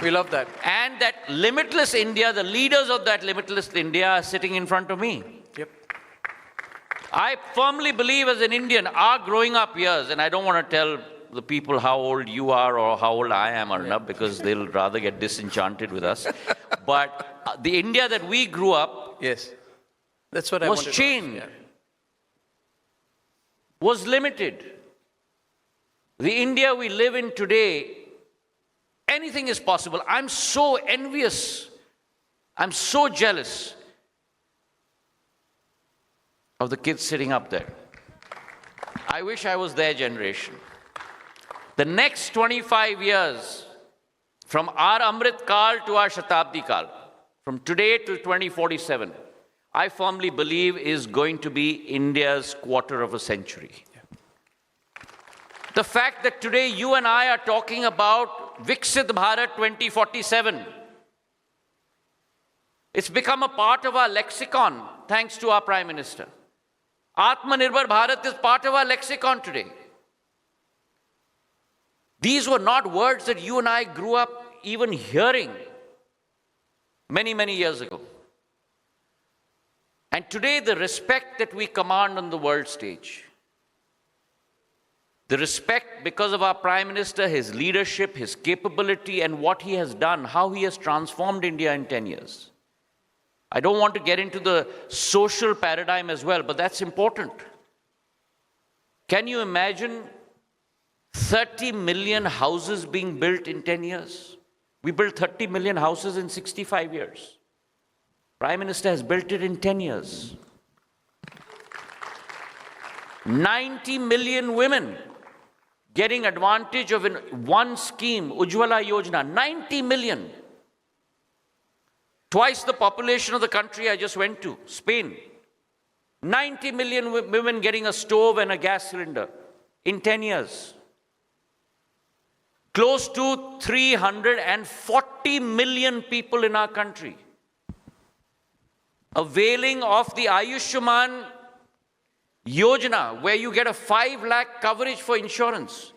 We love that. And that Limitless India, the leaders of that Limitless India are sitting in front of me. Yep. I firmly believe as an Indian, our growing up years, and I don't want to tell the people how old you are or how old I am or not, because they'll rather get disenchanted with us. But the India that we grew up Yes. That's what I was wanted chained, to ask. was limited. The India we live in today, anything is possible. I'm so envious. I'm so jealous of the kids sitting up there. I wish I was their generation. The next 25 years, from our Amrit Kal to our Shatabdi Kal, from today to 2047, I firmly believe is going to be India's quarter of a century. The fact that today you and I are talking about Viksit Bharat 2047, it's become a part of our lexicon thanks to our Prime Minister. Atmanirbhar Bharat is part of our lexicon today. These were not words that you and I grew up even hearing many, many years ago. And today, the respect that we command on the world stage, the respect because of our Prime Minister, his leadership, his capability, and what he has done, how he has transformed India in 10 years. I don't want to get into the social paradigm as well, but that's important. Can you imagine 30 million houses being built in 10 years? We built 30 million houses in 65 years. Prime Minister has built it in 10 years. 90 million women getting advantage of one scheme, Ujjwala Yojana, 90 million. Twice the population of the country I just went to, Spain. 90 million women getting a stove and a gas cylinder in 10 years. Close to 340 million people in our country availing of the Ayushman Yojana, where you get a 5 lakh coverage for insurance.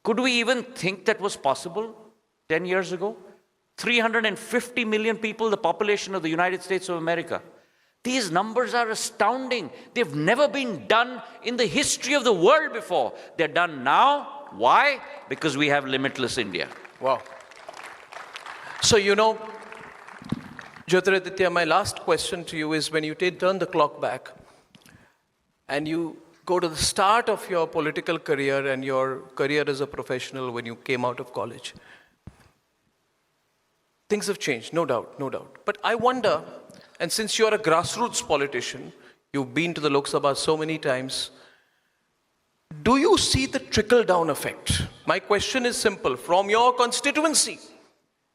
Could we even think that was possible 10 years ago? 350 million people, the population of the United States of America. These numbers are astounding. They've never been done in the history of the world before. They're done now. Why? Because we have Limitless India. Wow. So, Jyotiraditya, my last question to you is, when you turn the clock back and you go to the start of your political career and your career as a professional when you came out of college, things have changed, no doubt, no doubt. But I wonder, and since you're a grassroots politician, you've been to the Lok Sabha so many times, do you see the trickle-down effect? My question is simple. From your constituency,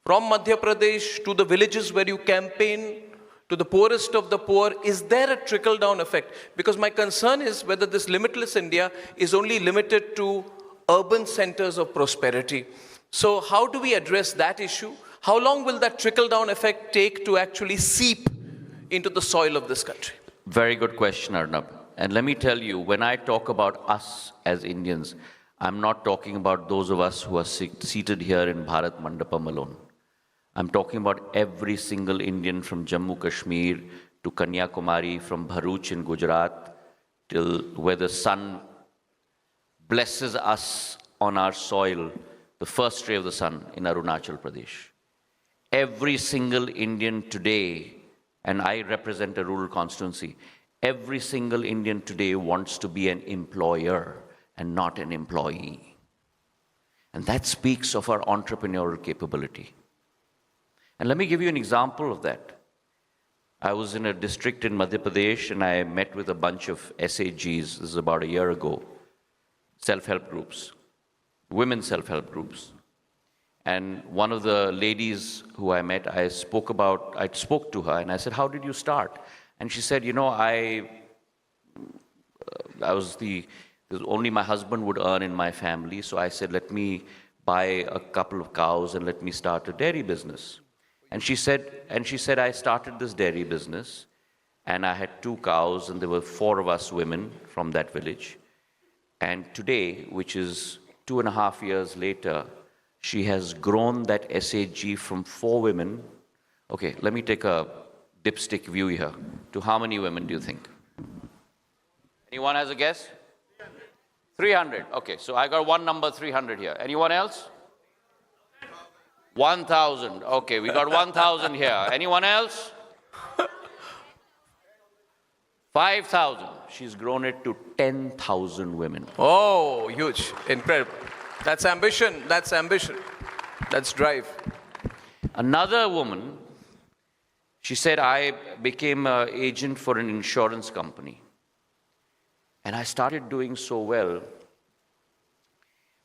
from Madhya Pradesh to the villages where you campaign, to the poorest of the poor, is there a trickle-down effect? Because my concern is whether this Limitless India is only limited to urban centers of prosperity. So how do we address that issue? How long will that trickle-down effect take to actually seep into the soil of this country? Very good question, Arnab. And let me tell you, when I talk about us as Indians, I'm not talking about those of us who are seated here in Bharat Mandapam alone. I'm talking about every single Indian from Jammu Kashmir to Kanyakumari, from Bharuch in Gujarat, till where the sun blesses us on our soil, the first ray of the sun in Arunachal Pradesh. Every single Indian today, and I represent a rural constituency, every single Indian today wants to be an employer and not an employee. And that speaks of our entrepreneurial capability. And let me give you an example of that. I was in a district in Madhya Pradesh and I met with a bunch of SAGs, this is about a year ago, self-help groups, women self-help groups. And one of the ladies who I met, I spoke to her and I said, how did you start? And she said, only my husband would earn in my family. So I said, let me buy a couple of cows and let me start a dairy business. And she said, I started this dairy business and I had 2 cows and there were 4 of us women from that village. And today, which is 2.5 years later, she has grown that SAG from 4 women. Okay, let me take a dipstick view here. To how many women do you think? Anyone has a guess? 300. Okay, so I got one number 300 here. Anyone else? 1,000. Okay, we got 1,000 here. Anyone else? 5,000. She's grown it to 10,000 women. Oh, huge. Incredible. That's ambition. That's ambition. That's drive. Another woman, she said, I became an agent for an insurance company. And I started doing so well.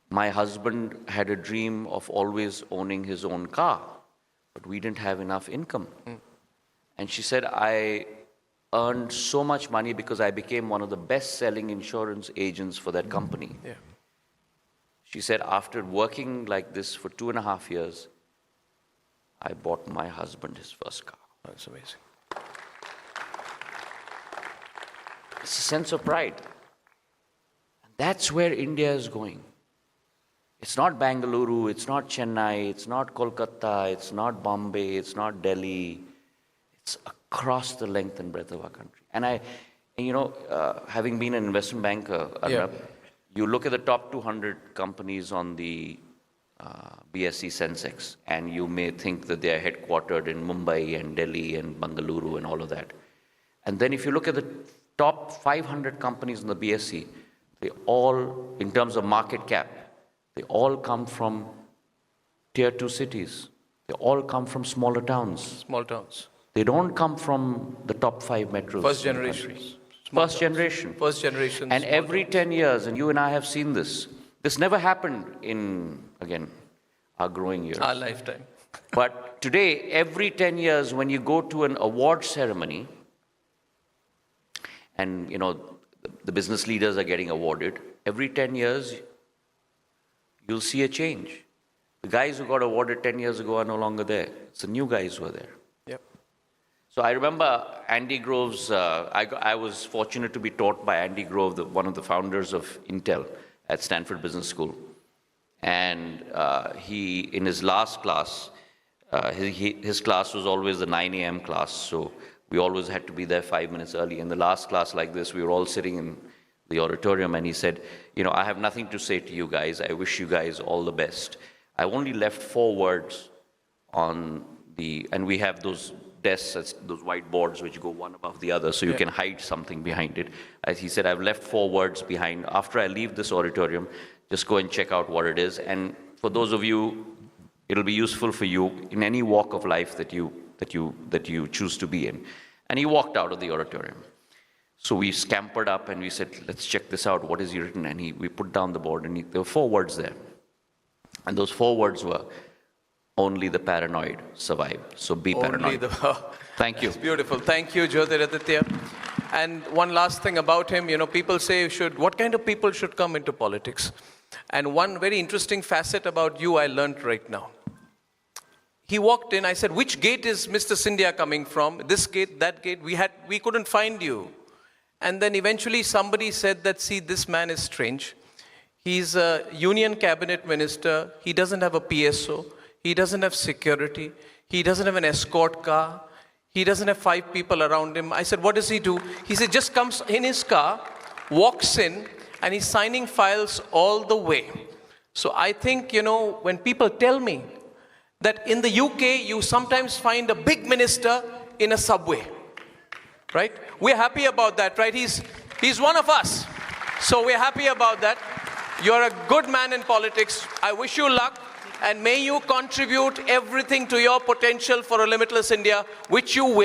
My husband had a dream of always owning his own car, but we didn't have enough income. And she said, I earned so much money because I became one of the best-selling insurance agents for that company. Yeah. She said, after working like this for 2.5 years, I bought my husband his first car. That's amazing. It's a sense of pride. And that's where India is going. It's not Bengaluru, it's not Chennai, it's not Kolkata, it's not Bombay, it's not Delhi. It's across the length and breadth of our country. And having been an investment banker, Arnab, you look at the top 200 companies on the BSE Sensex, and you may think that they are headquartered in Mumbai and Delhi and Bengaluru and all of that. And then if you look at the top 500 companies in the BSE, they all, in terms of market cap, they all come from tier 2 cities. They all come from smaller towns. Small towns. They don't come from the top 5 metros. First generation. First generation. First generation. And every 10 years, and you and I have seen this, this never happened in, again, our growing years. Our lifetime. But today, every 10 years, when you go to an award ceremony, and the business leaders are getting awarded, every 10 years, you'll see a change. The guys who got awarded 10 years ago are no longer there. It's the new guys who are there. Yep. So I remember Andy Grove's, I was fortunate to be taught by Andy Grove, one of the founders of Intel at Stanford Business School. And he, in his last class, his class was always the 9 a.m. class, so we always had to be there 5 minutes early. In the last class like this, we were all sitting in the auditorium, and he said, I have nothing to say to you guys. I wish you guys all the best. I only left 4 words on and we have those desks, those whiteboards which go one above the other, so you can hide something behind it. As he said, I've left 4 words behind. After I leave this auditorium, just go and check out what it is. And for those of you, it'll be useful for you in any walk of life that you choose to be in. And he walked out of the auditorium. So we scampered up and we said, let's check this out. What is he written? And we put down the board, and there were 4 words there. And those 4 words were, only the paranoid survive. So be paranoid. Thank you. It's beautiful. Thank you, Jyotiraditya. And one last thing about him, people say, what kind of people should come into politics? And one very interesting facet about you I learned right now. He walked in, I said, which gate is Mr. Scindia coming from? This gate, that gate, we couldn't find you. And then eventually somebody said that, see, this man is strange. He's a union cabinet minister. He doesn't have a PSO. He doesn't have security. He doesn't have an escort car. He doesn't have 5 people around him. I said, what does he do? He said, just comes in his car, walks in, and he's signing files all the way. So I think, when people tell me that in the UK, you sometimes find a big minister in a subway, right? We're happy about that, right? He's one of us. So we're happy about that. You're a good man in politics. I wish you luck. And may you contribute everything to your potential for a limitless India, which you will.